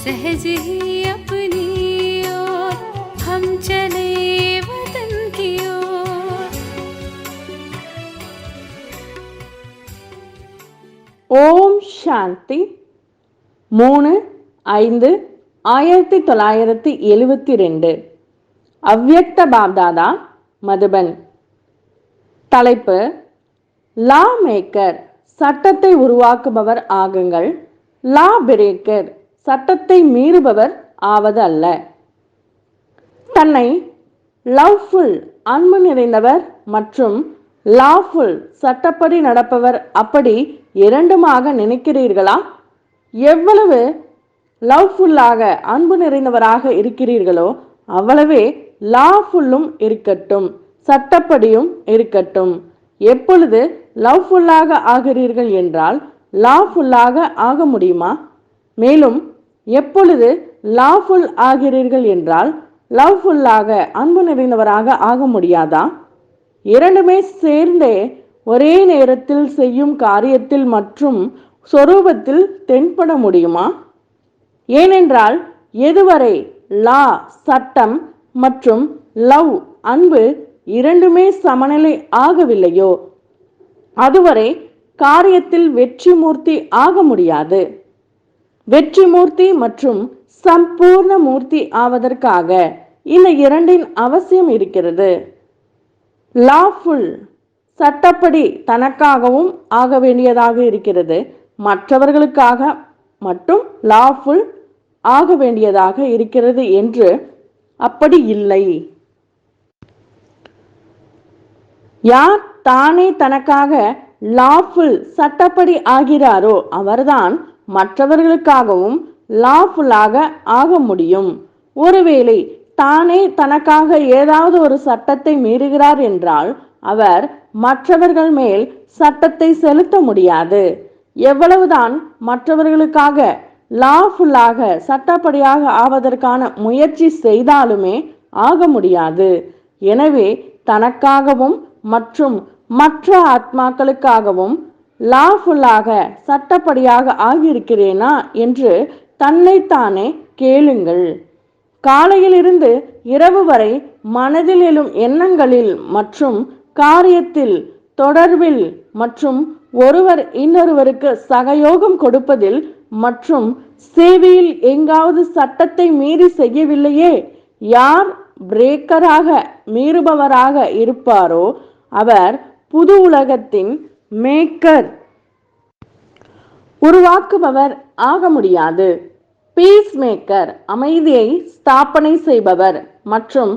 सहज ही अपनी ओर हम चले वतन की ओर। ஓம் சாந்தி 3/5/1972 அவ்யக்த பாப்தாதா மதுபன். தலைப்பு: லா மேக்கர், சட்டத்தை உருவாக்குபவர் ஆகுங்கள். லா பிரேக்கர், சட்டத்தை மீறுபவர் ஆவது அல்ல. தன்னை லவ்ஃபுல், அன்பு நிறைந்தவர் மற்றும் லாஃபுல், சட்டப்படி நடப்பவர், அப்படி இரண்டுமாக நினைக்கிறீர்களா? எவ்வளவு லவ்ஃபுல்லாக, அன்பு நிறைந்தவராக இருக்கிறீர்களோ அவ்வளவே லாஃபுல்லும் இருக்கட்டும், சட்டப்படியும் இருக்கட்டும். எப்பொழுது லவ்ஃபுல்லாக ஆகிறீர்கள் என்றால் லாஃபுல்லாக ஆக முடியுமா? மேலும் எப்பொழுது லாஃபுல் ஆகிறீர்கள் என்றால் லவ்ஃபுல்லாக, அன்பு நிறைந்தவராக ஆக முடியாதா? இரண்டுமே சேர்ந்தே ஒரே நேரத்தில் செய்யும் காரியத்தில் மற்றும் சொரூபத்தில் தென்பட முடியுமா? ஏனென்றால் எதுவரை லா, சட்டம் மற்றும் லவ், அன்பு இரண்டுமே சமநிலை ஆகவில்லையோ அதுவரை காரியத்தில் வெற்றி மூர்த்தி ஆக முடியாது. வெற்றி மூர்த்தி மற்றும் சம்பூர்ண மூர்த்தி ஆவதற்காக இந்த இரண்டின் அவசியம் இருக்கிறது. லாஃபுல், சட்டப்படி தனக்காகவும் ஆக வேண்டியதாக இருக்கிறது, மற்றவர்களுக்காக மட்டும் லாஃபுல் ஆக வேண்டியதாக இருக்கிறது என்று அப்படி இல்லை. யார் தானே தனக்காக லாஃபுல், சட்டப்படி ஆகிறாரோ அவர்தான் மற்றவர்களுக்காகவும் லாஃபுல்லாக ஆக முடியும். ஒருவேளை தானே தனக்காக ஏதாவது ஒரு சட்டத்தை மீறுகிறார் என்றால் அவர் மற்றவர்கள் மேல் சட்டத்தை செலுத்த முடியாது. எவ்வளவுதான் மற்றவர்களுக்காக லாஃபுல்லாக, சட்டப்படியாக ஆவதற்கான முயற்சி செய்தாலுமே ஆக முடியாது. எனவே தனக்காகவும் மற்றும் மற்ற ஆத்மாக்களுக்காகவும் லாஃபுல்லாக, சட்டப்படியாக ஆகியிருக்கிறேனா என்று தன்னைத்தானே கேளுங்கள். காலையிலிருந்து இரவு வரை மனதில் எழும் எண்ணங்களில் மற்றும் காரியத்தில், தொடர்பில் மற்றும் ஒருவர் இன்னொருவருக்கு சகயோகம் கொடுப்பதில் மற்றும் சேவையில் எங்காவது சட்டத்தை மீறி செய்யவில்லையே. யார் பிரேக்கராக, மீறுபவராக இருப்பாரோ அவர் புது உலகத்தின் மேக்கர், உருவாக்குபவர் ஆக முடியாது. பீஸ் மேக்கர், அமைதியை ஸ்தாபனை செய்பவர் மற்றும்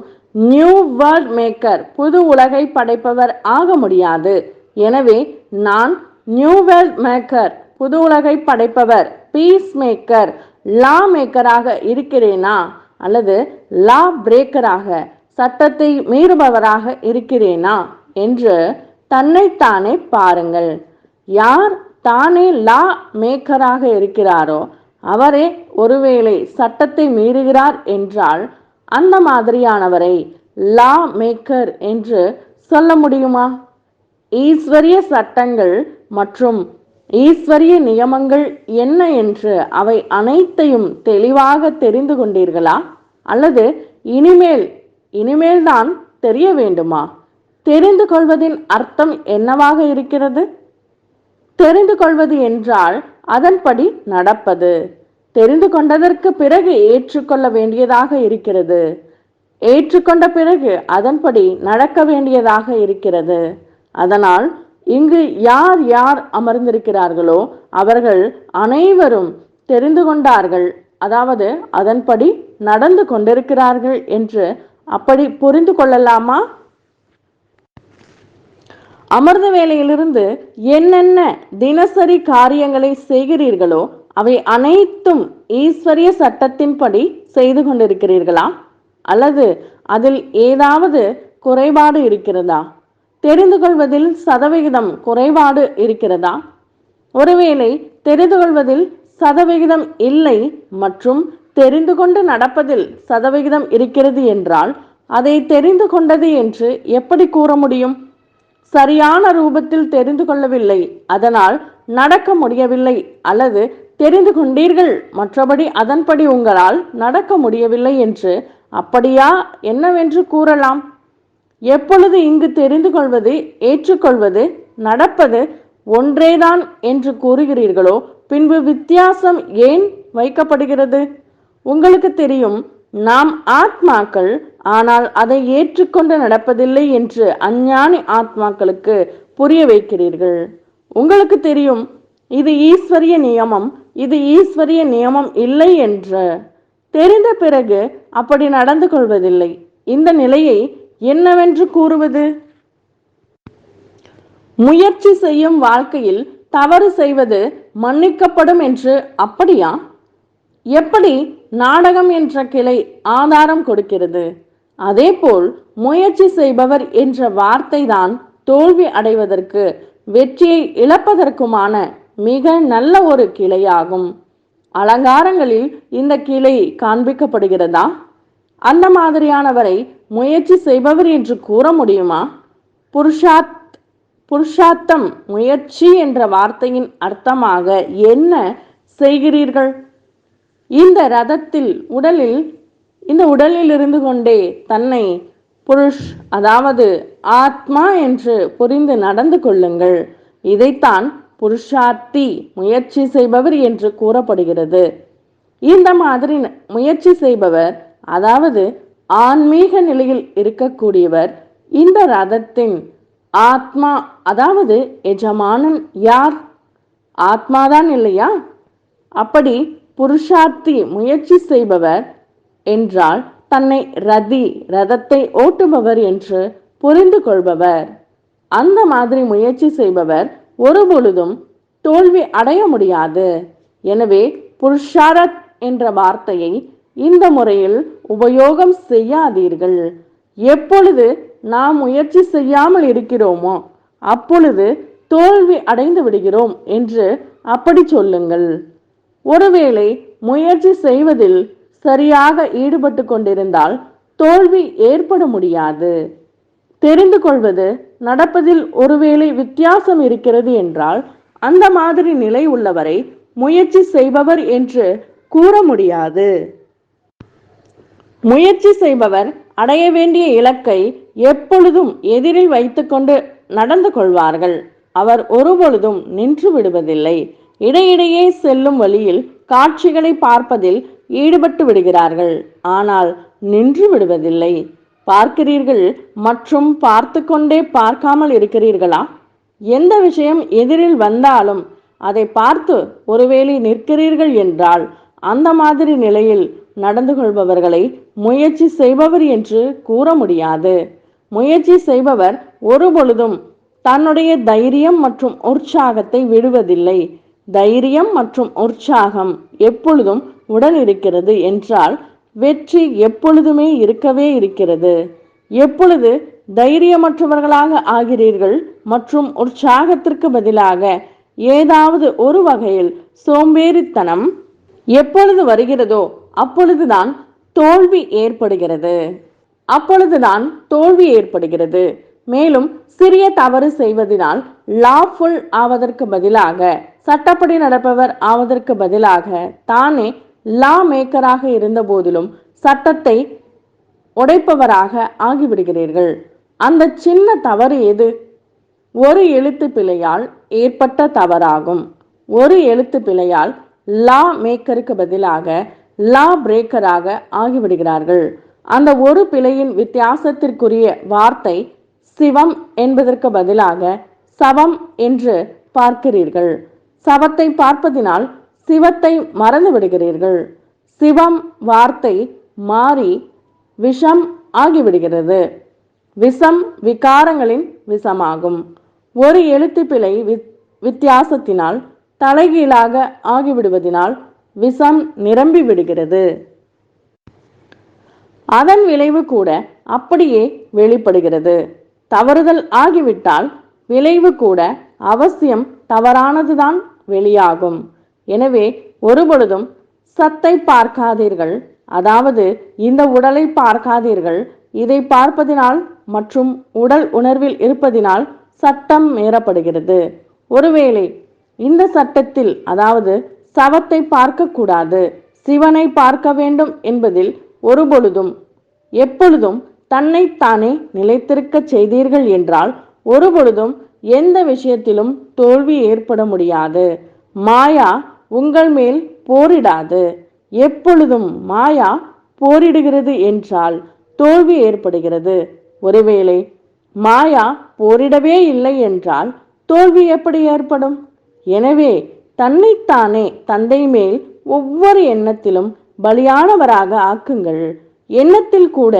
நியூ வேர்ல்ட் மேக்கர், புது உலகை படைப்பவர் ஆக முடியாது. எனவே நான் நியூ வேர்ல்ட் மேக்கர், புது உலகை படைப்பவர், பீஸ் மேக்கர், லா மேக்கராக இருக்கிறேனா அல்லது லா பிரேக்கராக, சட்டத்தை மீறுபவராக இருக்கிறேனா என்று தன்னைத்தானே பாருங்கள். யார் தானே லா மேக்கராக இருக்கிறாரோ அவரே ஒருவேளை சட்டத்தை மீறுகிறார் என்றால் அந்த மாதிரியானவரை லா மேக்கர் என்று சொல்ல முடியுமா? ஈஸ்வரிய சட்டங்கள் மற்றும் ஈஸ்வரிய நியமங்கள் என்ன என்று அவை அனைத்தையும் தெளிவாக தெரிந்து கொண்டீர்களா? அல்லது இனிமேல் தான் தெரிய வேண்டுமா? தெரிந்து கொள்வதின் அர்த்தம் என்னவாக இருக்கிறது? தெரிந்து கொள்வது என்றால் அதன்படி நடப்பது. தெரிந்து கொண்டதற்கு பிறகு ஏற்றுக்கொள்ள வேண்டியதாக இருக்கிறது. ஏற்றுக்கொண்ட பிறகு அதன்படி நடக்க வேண்டியதாக இருக்கிறது. அதனால் இங்கு யார் யார் அமர்ந்திருக்கிறார்களோ அவர்கள் அனைவரும் தெரிந்து கொண்டார்கள், அதாவது அதன்படி நடந்து கொண்டிருக்கிறார்கள் என்று அப்படி புரிந்து கொள்ளலாமா? அமிர்த வேளையிலிருந்து என்னென்ன தினசரி காரியங்களை செய்கிறீர்களோ அவை அனைத்தும் ஈஸ்வரிய சட்டத்தின்படி செய்து கொண்டிருக்கிறீர்களா? அல்லது அதில் ஏதாவது குறைபாடு இருக்கிறதா? தெரிந்து கொள்வதில் சதவிகிதம் குறைபாடு இருக்கிறதா? ஒருவேளை தெரிந்து கொள்வதில் சதவிகிதம் இல்லை மற்றும் தெரிந்து கொண்டு நடப்பதில் சதவிகிதம் இருக்கிறது என்றால் அதை தெரிந்து கொண்டது என்று எப்படி கூற முடியும்? சரியான ரூபத்தில் தெரிந்து கொள்ளவில்லை, அதனால் நடக்க முடியவில்லை, அல்லது தெரிந்து கொண்டீர்கள், மற்றபடி அதன்படி உங்களால் நடக்க முடியவில்லை என்று அப்படியா என்னவென்று கூறலாம்? எப்பொழுது இங்கு தெரிந்து கொள்வது, ஏற்றுக்கொள்வது, நடப்பது ஒன்றேதான் என்று கூறுகிறீர்களோ பின்பு வித்தியாசம் ஏன் வைக்கப்படுகிறது? உங்களுக்கு தெரியும், நாம் ஆத்மாக்கள், ஆனால் அதை ஏற்றுக்கொண்டு நடப்பதில்லை என்று அஞ்ஞானி ஆத்மாக்களுக்கு புரிய வைக்கிறீர்கள். உங்களுக்கு தெரியும், இது ஈஸ்வரிய நியமம், இது ஈஸ்வரிய நியமம் இல்லை என்று தெரிந்த பிறகு அப்படி நடந்து கொள்வதில்லை. இந்த நிலையை என்னவென்று கூறுவது? முயற்சி செய்யும் வாழ்க்கையில் தவறு செய்வது மன்னிக்கப்படும் என்று அப்படியா? எப்படி நாடகம் என்ற கிளை ஆதாரம் கொடுக்கிறது, அதேபோல் முயற்சி செய்பவர் என்ற வார்த்தை தான் தோல்வி அடைவதற்கு, வெற்றியை இழப்பதற்குமான மிக நல்ல ஒரு கிளையாகும். அலங்காரங்களில் இந்த கிளை காண்பிக்கப்படுகிறதா? அந்த மாதிரியானவரை முயற்சி செய்பவர் என்று கூற முடியுமா? புருஷார்த்தம், முயற்சி என்ற வார்த்தையின் அர்த்தமாக என்ன செய்கிறீர்கள்? இந்த ரதத்தில் உடலில் இருந்து கொண்டே தன்னை புருஷ், அதாவது ஆத்மா என்று புரிந்து நடந்து கொள்ளுங்கள். இதைத்தான் புருஷார்த்தி, முயற்சி செய்பவர் என்று கூறப்படுகிறது. இந்த மாதிரி முயற்சி செய்பவர், அதாவது ஆன்மீக நிலையில் இருக்கக்கூடியவர், இந்த ரதத்தின் ஆத்மா, அதாவது எஜமானன் யார்? ஆத்மாதான் இல்லையா? அப்படி புருஷார்த்தி, முயற்சி செய்பவர் என்றால் தன்னை ரதத்தை ஓட்டுபவர் என்று புரிந்து கொள்பவர். அந்த மாதிரி முயற்சி செய்பவர் ஒருபொழுதும் தோல்வி அடைய முடியாது. எனவே புருஷாரத் என்ற வார்த்தையை இந்த முறையில் உபயோகம் செய்யாதீர்கள். எப்பொழுது நாம் முயற்சி செய்யாமல் இருக்கிறோமோ அப்பொழுது தோல்வி அடைந்து விடுகிறோம் என்று அப்படி சொல்லுங்கள். ஒருவேளை முயற்சி செய்வதில் சரியாக ஈடுபட்டு கொண்டிருந்தால் தோல்வி ஏற்பட முடியாது. தெரிந்து கொள்வது, நடப்பதில் ஒருவேளை வித்தியாசம் இருக்கிறது என்றால் அந்த மாதிரி நிலை உள்ளவரை முயற்சி செய்பவர் என்று கூற முடியாது. முயற்சி செய்பவர் அடைய வேண்டிய இலக்கை எப்பொழுதும் எதிரில் வைத்துக்கொண்டு நடந்து கொள்வார்கள். அவர் ஒருபொழுதும் நின்று விடுவதில்லை. இடையிடையே செல்லும் வழியில் காட்சிகளை பார்ப்பதில் ஈடுபட்டு விடுகிறார்கள், ஆனால் நின்று விடுவதில்லை. பார்க்கிறீர்கள் மற்றும் பார்த்து கொண்டே பார்க்காமல் இருக்கிறீர்களா? எந்த விஷயம் எதிரில் வந்தாலும் அதை பார்த்து ஒருவேளை நிற்கிறீர்கள் என்றால் அந்த மாதிரி நிலையில் நடந்து கொள்பவர்களை முயற்சி செய்பவர் என்று கூற முடியாது. முயற்சி செய்பவர் ஒருபொழுதும் தன்னுடைய தைரியம் மற்றும் உற்சாகத்தை விடுவதில்லை. தைரியம் மற்றும் உற்சாகம் எப்பொழுதும் உடன் இருக்கிறது என்றால் வெற்றி எப்பொழுதுமே இருக்கவே இருக்கிறது. எப்பொழுது தைரியமற்றவர்களாக ஆகிறீர்கள் மற்றும் உற்சாகத்திற்கு பதிலாக ஏதாவது ஒரு வகையில் சோம்பேறித்தனம் எப்பொழுது வருகிறதோ அப்பொழுதுதான் தோல்வி ஏற்படுகிறது. மேலும் சிறிய தவறு செய்வதனால் லாஃபுல் ஆவதற்கு பதிலாக, சட்டப்படி நடப்பவர் ஆவதற்கு பதிலாக, தானே லா மேக்கராக இருந்த போதிலும் சட்டத்தை உடைப்பவராக ஆகிவிடுகிறீர்கள். அந்த சின்ன தவறு எது? ஒரு எழுத்து பிழையால் ஏற்பட்ட தவறாகும். ஒரு எழுத்து பிழையால் லா மேக்கருக்கு பதிலாக லா பிரேக்கராக ஆகிவிடுகிறார்கள். அந்த ஒரு பிழையின் வித்தியாசத்திற்குரிய வார்த்தை சிவம் என்பதற்கு பதிலாக சவம் என்று பார்க்கிறீர்கள். சவத்தை பார்ப்பதினால் சிவத்தை மறந்து விடுகிறீர்கள். சிவம் வார்த்தை மாறி விஷம் ஆகிவிடுகிறது. விஷம் விகாரங்களின் விஷமாகும். ஒரு எழுத்து பிழை வித்தியாசத்தினால் தலைகீழாக ஆகிவிடுவதனால் விஷம் நிரம்பி விடுகிறது. அதன் விளைவு கூட அப்படியே வெளிப்படுகிறது. தவறுதல் ஆகிவிட்டால் விளைவு கூட அவசியம் தவறானதுதான் வெளியாகும். எனவே ஒருபொழுதும் சத்தை பார்க்காதீர்கள், அதாவது இந்த உடலை பார்க்காதீர்கள். இதை பார்ப்பதினால் மற்றும் உடல் உணர்வில் இருப்பதினால் சட்டம் மீறப்படுகிறது. ஒருவேளை இந்த சட்டத்தில், அதாவது சவத்தை பார்க்க கூடாது, சிவனை பார்க்க வேண்டும் என்பதில் ஒருபொழுதும் எப்பொழுதும் தன்னைத்தானே நிலைத்திருக்க செய்தீர்கள் என்றால் ஒருபொழுதும் எந்த விஷயத்திலும் தோல்வி ஏற்பட முடியாது. மாயா உங்கள் மேல் போரிடாது. எப்பொழுதும் மாயா போரிடுகிறது என்றால் தோல்வி ஏற்படுகிறது. ஒருவேளை மாயா போரிடவே இல்லை என்றால் தோல்வி எப்படி ஏற்படும்? எனவே தன்னைத்தானே தந்தை மேல் ஒவ்வொரு எண்ணத்திலும் பலியானவராக ஆக்குங்கள். எண்ணத்தில் கூட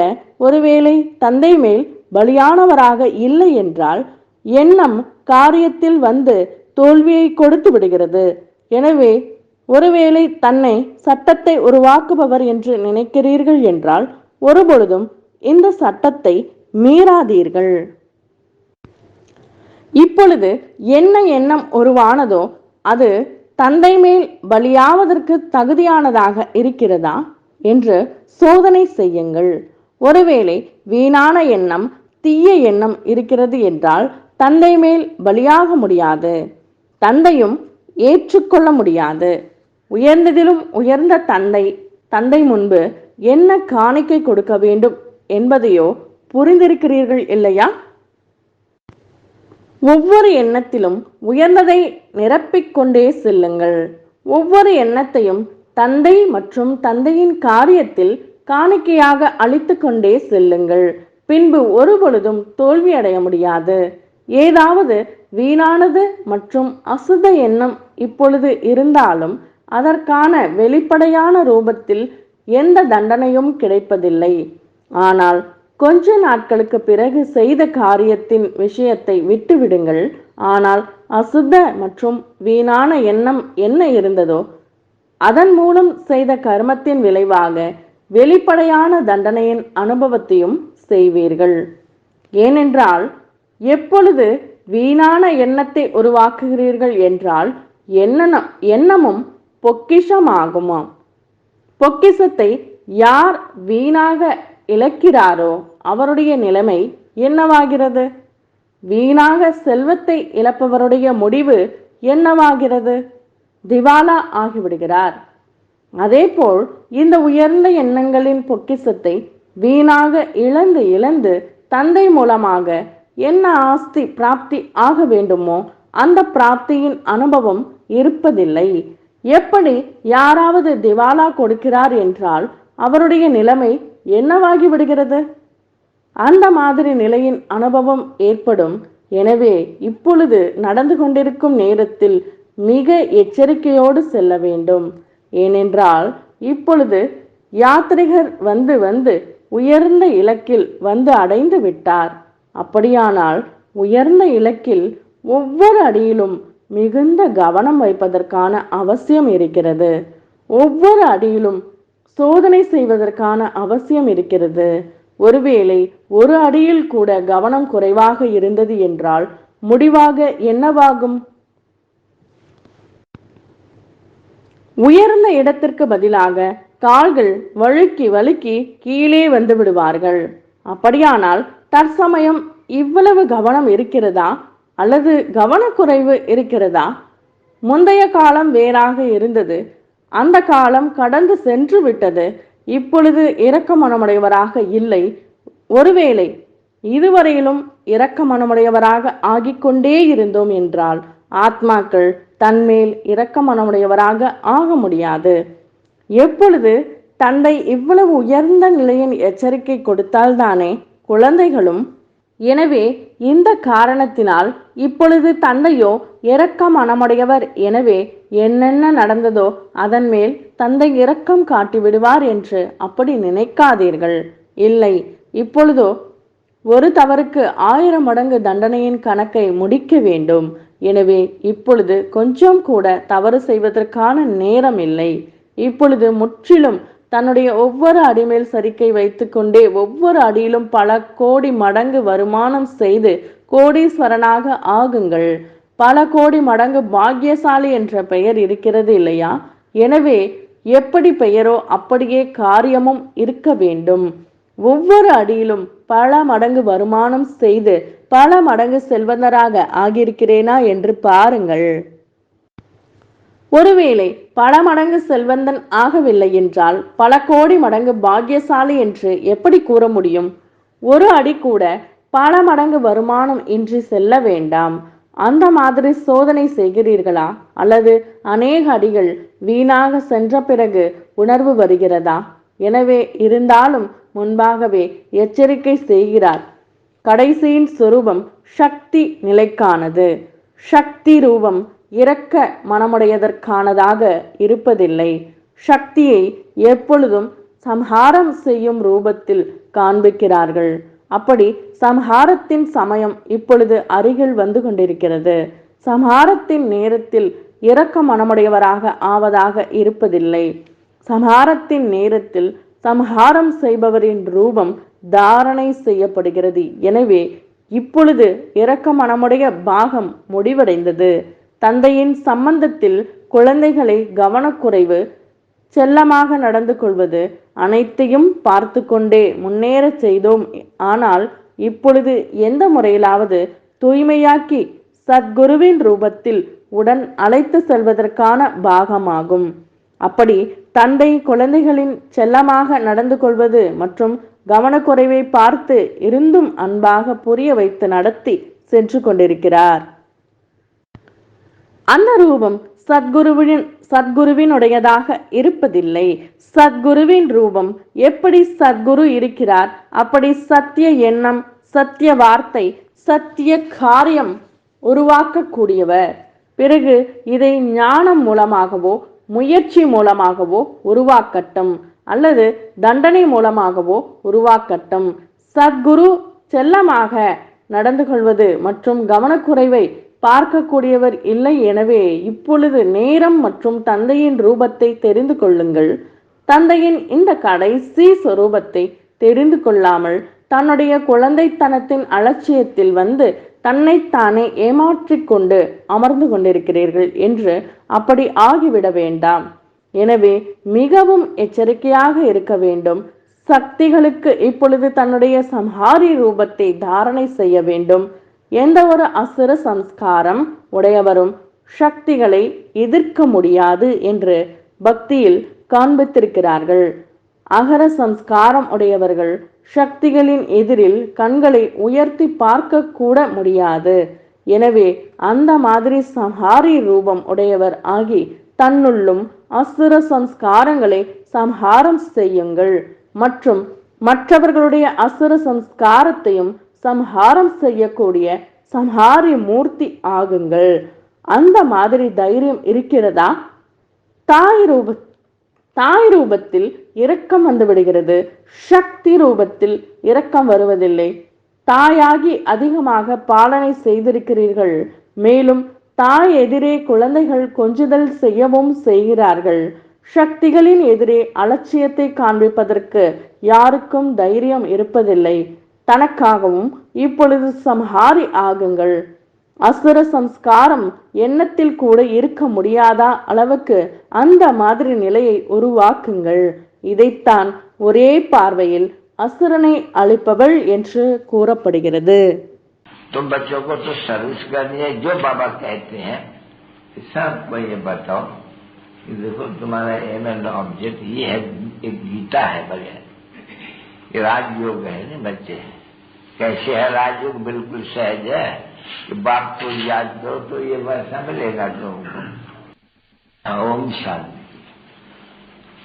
ஒருவேளை தந்தை மேல் பலியானவராக இல்லை என்றால் எண்ணம் காரியத்தில் வந்து தோல்வியை கொடுத்து விடுகிறது. எனவே ஒருவேளை தன்னை சட்டத்தை உருவாக்குபவர் என்று நினைக்கிறீர்கள் என்றால் ஒருபொழுதும் இந்த சட்டத்தை மீறாதீர்கள். இப்பொழுது என்ன எண்ணம் உருவானதோ அது தந்தை மேல் பலியாவதற்கு தகுதியானதாக இருக்கிறதா என்று சோதனை செய்யுங்கள். ஒருவேளை வீணான எண்ணம், தீய எண்ணம் இருக்கிறது என்றால் தந்தை மேல் பலியாக முடியாது, தந்தையும் ஏற்றுக்கொள்ள முடியாது. உயர்ந்ததிலும் உயர்ந்த தந்தை முன்பு என்ன காணிக்கை கொடுக்க வேண்டும் என்பதையோ புரிந்திருக்கிறீர்கள் இல்லையா? ஒவ்வொரு எண்ணத்திலும் உயர்ந்ததை நிரப்பிக்கொண்டே செல்லுங்கள். ஒவ்வொரு எண்ணத்தையும் தந்தை மற்றும் தந்தையின் காரியத்தில் காணிக்கையாக அளித்து கொண்டே செல்லுங்கள். பின்பு ஒருபொழுதும் தோல்வி அடைய முடியாது. ஏதாவது வீணானது மற்றும் அசுத்த எண்ணம் இப்பொழுது இருந்தாலும் அதற்கான வெளிப்படையான ரூபத்தில் எந்த தண்டனையும் கிடைப்பதில்லை. ஆனால் கொஞ்ச நாட்களுக்கு பிறகு செய்த காரியத்தின் விஷயத்தை விட்டுவிடுங்கள். ஆனால் அசுத்த மற்றும் வீணான எண்ணம் என்ன இருந்ததோ அதன் மூலம் செய்த கர்மத்தின் விளைவாக வெளிப்படையான தண்டனையின் அனுபவத்தையும் செய்வீர்கள். ஏனென்றால் எப்பொழுது வீணான எண்ணத்தை உருவாக்குகிறீர்கள் என்றால் எண்ணமும் பொக்கிஷமாகுமா. பொக்கிஷத்தை யார் வீணாக இழக்கிறாரோ அவருடைய நிலைமை என்னவாகிறது? வீணாக செல்வத்தை இழப்பவருடைய முடிவு என்னவாகிறது? திவாலா ஆகிவிடுகிறார். அதேபோல் இந்த உயர்ந்த எண்ணங்களின் பொக்கிஷத்தை வீணாக இழந்து தந்தை மூலமாக என்ன ஆஸ்தி பிராப்தி ஆக வேண்டுமோ அந்த பிராப்தியின் அனுபவம் இருப்பதில்லை. எப்படி யாராவது திவாலா கொடுக்கிறார் என்றால் அவருடைய நிலைமை என்னவாகி விடுகிறது? அந்த மாதிரி நிலையின் அனுபவம் ஏற்படும். எனவே இப்பொழுது நடந்து கொண்டிருக்கும் நேரத்தில் மிக எச்சரிக்கையோடு செல்ல வேண்டும். ஏனென்றால் இப்பொழுது யாத்ரிகர் வந்து உயர்ந்த இலக்கில் வந்து அடைந்து விட்டார். அப்படியானால் உயர்ந்த இலக்கில் ஒவ்வொரு அடியிலும் மிகுந்த கவனம் வைப்பதற்கான அவசியம் இருக்கிறது. ஒவ்வொரு அடியிலும் சோதனை செய்வதற்கான அவசியம் இருக்கிறது. ஒருவேளை ஒரு அடியில் கூட கவனம் குறைவாக இருந்தது என்றால் முடிவாக என்னவாகும்? உயர்ந்த இடத்திற்கு பதிலாக கால்கள் வழுக்கி கீழே வந்து விடுவார்கள். அப்படியானால் தற்சமயம் இவ்வளவு கவனம் இருக்கிறதா அல்லது கவனக்குறைவு இருக்கிறதா? முந்தைய காலம் வேறாக இருந்தது. அந்த காலம் கடந்து சென்று விட்டது. இப்பொழுது இரக்க மனமுடையவராக இல்லை. ஒருவேளை இதுவரையிலும் இரக்க மனமுடையவராக ஆகிக்கொண்டே இருந்தோம் என்றால் ஆத்மாக்கள் தன்மேல் இரக்க மனமுடையவராக ஆக முடியாது. எப்பொழுது தந்தை இவ்வளவு உயர்ந்த நிலையின் எச்சரிக்கை கொடுத்தால்தானே குழந்தைகளும். எனவே இந்த காரணத்தினால் இப்பொழுது தந்தையோ இரக்க மனமுடையவர். எனவே என்னென்ன நடந்ததோ அதன் மேல் தந்தை இரக்கம் காட்டி விடுவார் என்று அப்படி நினைக்காதீர்கள். இல்லை, இப்பொழுதோ ஒரு தவறுக்கு 1000 மடங்கு தண்டனையின் கணக்கை முடிக்க வேண்டும். எனவே இப்பொழுது கொஞ்சம் கூட தவறு செய்வதற்கான நேரம் இல்லை. இப்பொழுது முற்றிலும் தன்னுடைய ஒவ்வொரு அடிமேல் சரிக்கை வைத்துக்கொண்டே ஒவ்வொரு அடியிலும் பல கோடி மடங்கு வருமானம் செய்து கோடீஸ்வரனாக ஆகுங்கள். பல கோடி மடங்கு பாக்கியசாலி என்ற பெயர் இருக்கிறது இல்லையா? எனவே எப்படி பெயரோ அப்படியே காரியமும் இருக்க வேண்டும். ஒவ்வொரு அடியிலும் பல மடங்கு வருமானம் செய்து பல மடங்கு செல்வந்தராக ஆகியிருக்கிறேனா என்று பாருங்கள். ஒருவேளை பல மடங்கு செல்வந்தன் ஆகவில்லை என்றால் பல கோடி மடங்கு பாக்கியசாலி என்று எப்படி கூற முடியும்? ஒரு அடி கூட பல மடங்கு வருமானம் இன்றி செல்ல வேண்டாம். அந்த மாதிரி சோதனை செய்கிறீர்களா? அல்லது அநேக அடிகள் வீணாக சென்ற பிறகு உணர்வு வருகிறதா? எனவே இருந்தாலும் முன்பாகவே எச்சரிக்கை செய்கிறார். கடைசியின் சொரூபம் சக்தி நிலைக்கானது. சக்தி ரூபம் இரக்க மனமுடையதற்கானதாக இருப்பதில்லை. சக்தியை எப்பொழுதும் சம்ஹாரம் செய்யும் ரூபத்தில் காண்பிக்கிறார்கள். அப்படி சம்ஹாரத்தின் சமயம் இப்பொழுது அருகில் வந்து கொண்டிருக்கிறது. சம்ஹாரத்தின் நேரத்தில் இரக்க மனமுடையவராக ஆவதாக இருப்பதில்லை. சம்ஹாரத்தின் நேரத்தில் சம்ஹாரம் செய்பவரின் ரூபம் தாரணை செய்யப்படுகிறது. எனவே இப்பொழுது இரக்க மனமுடைய பாகம் முடிவடைந்தது. தந்தையின் சம்பந்தத்தில் குழந்தைகளை கவனக்குறைவு, செல்லமாக நடந்து கொள்வது அனைத்தையும் பார்த்து கொண்டே முன்னேற செய்தோம். ஆனால் இப்பொழுது எந்த முறையிலாவது தூய்மையாக்கி சத்குருவின் ரூபத்தில் உடன் அழைத்து செல்வதற்கான பாகமாகும். அப்படி தந்தை குழந்தைகளின் செல்லமாக நடந்து கொள்வது மற்றும் கவனக்குறைவை பார்த்து இருந்தும் அன்பாக புரிய வைத்து நடத்தி சென்று கொண்டிருக்கிறார். அந்த ரூபம் சத்குருவினுடையதாக இருப்பதில்லை. சத்குருவின் ரூபம் எப்படி சத்குரு இருக்கிறார் அப்படி சத்திய எண்ணம், சத்திய வார்த்தை, சத்திய காரியம் உருவாக்கக்கூடியவர். பிறகு இதை ஞானம் மூலமாகவோ முயற்சி மூலமாகவோ உருவாக்கட்டும் அல்லது தண்டனை மூலமாகவோ உருவாக்கட்டும். சத்குரு செல்லமாக நடந்து கொள்வது மற்றும் கவனக்குறைவை பார்க்கக்கூடியவர் இல்லை. எனவே இப்பொழுது நேரம் மற்றும் தந்தையின் ரூபத்தை தெரிந்து கொள்ளுங்கள். தந்தையின் இந்த கடைசி சொரூபத்தை தெரிந்து கொள்ளாமல் தன்னுடைய குழந்தைத்தனத்தின் அலட்சியத்தில் வந்து தன்னைத்தானே ஏமாற்றிக்கொண்டு அமர்ந்து கொண்டிருக்கிறீர்கள் என்று அப்படி ஆகிவிட வேண்டாம். எனவே மிகவும் எச்சரிக்கையாக இருக்க வேண்டும். சக்திகளுக்கு இப்பொழுது தன்னுடைய சம்ஹாரி ரூபத்தை தாரணை செய்ய வேண்டும். எந்த ஒரு அசுர சம்ஸ்காரம் உடையவரும் சக்திகளை எதிர்க்க முடியாது என்று பக்தியில் காண்பித்திருக்கிறார்கள். அகர சம்ஸ்காரம் உடையவர்கள் சக்திகளின் எதிரில் கண்களை உயர்த்தி பார்க்க கூட முடியாது. எனவே அந்த மாதிரி சம்ஹாரி ரூபம் உடையவர் ஆகி தன்னுள்ளும் அசுர சம்ஸ்காரங்களை சம்ஹாரம் செய்யுங்கள் மற்றும் மற்றவர்களுடைய அசுர சம்ஸ்காரத்தையும் சம்ஹாரம் செய்யக்கூடிய சம்ஹாரி மூர்த்தி ஆகுங்கள். அந்த மாதிரி தைரியம் இருக்கிறதா? தாய் ரூபத்தில் இரக்கம் வந்து விடுகிறது. சக்தி ரூபத்தில் இரக்கம் வருவதில்லை. தாயாகி அதிகமாக பாலனை செய்திருக்கிறீர்கள். மேலும் தாய் எதிரே குழந்தைகள் கொஞ்சுதல் செய்யவும் செய்கிறார்கள். சக்திகளின் எதிரே அலட்சியத்தை காண்பிப்பதற்கு யாருக்கும் தைரியம் இருப்பதில்லை. தனக்காகவும் இப்பொழுது சம்ஹாரி ஆகுங்கள். அசுர சம்ஸ்காரம் எண்ணத்தில் கூட இருக்க முடியாதா அளவுக்கு அந்த மாதிரி நிலையை உருவாக்குங்கள். இதைத்தான் ஒரே பார்வையில் असुरने अलिपबल என்று கூறப்படுகிறது. तो बच्चों को तो सर्विस करनी है. जो बाबा कहते हैं सबको ये बताओ कि देखो तुम्हारा एम एंड ऑब्जेक्ट ये है. एक गीता है बगैर ये राजयोग है ना. बच्चे कैसे है राजयोग? बिल्कुल सहज है कि बाप को याद करो तो ये वर्षा मिलेगा तुमको. ओम शांति.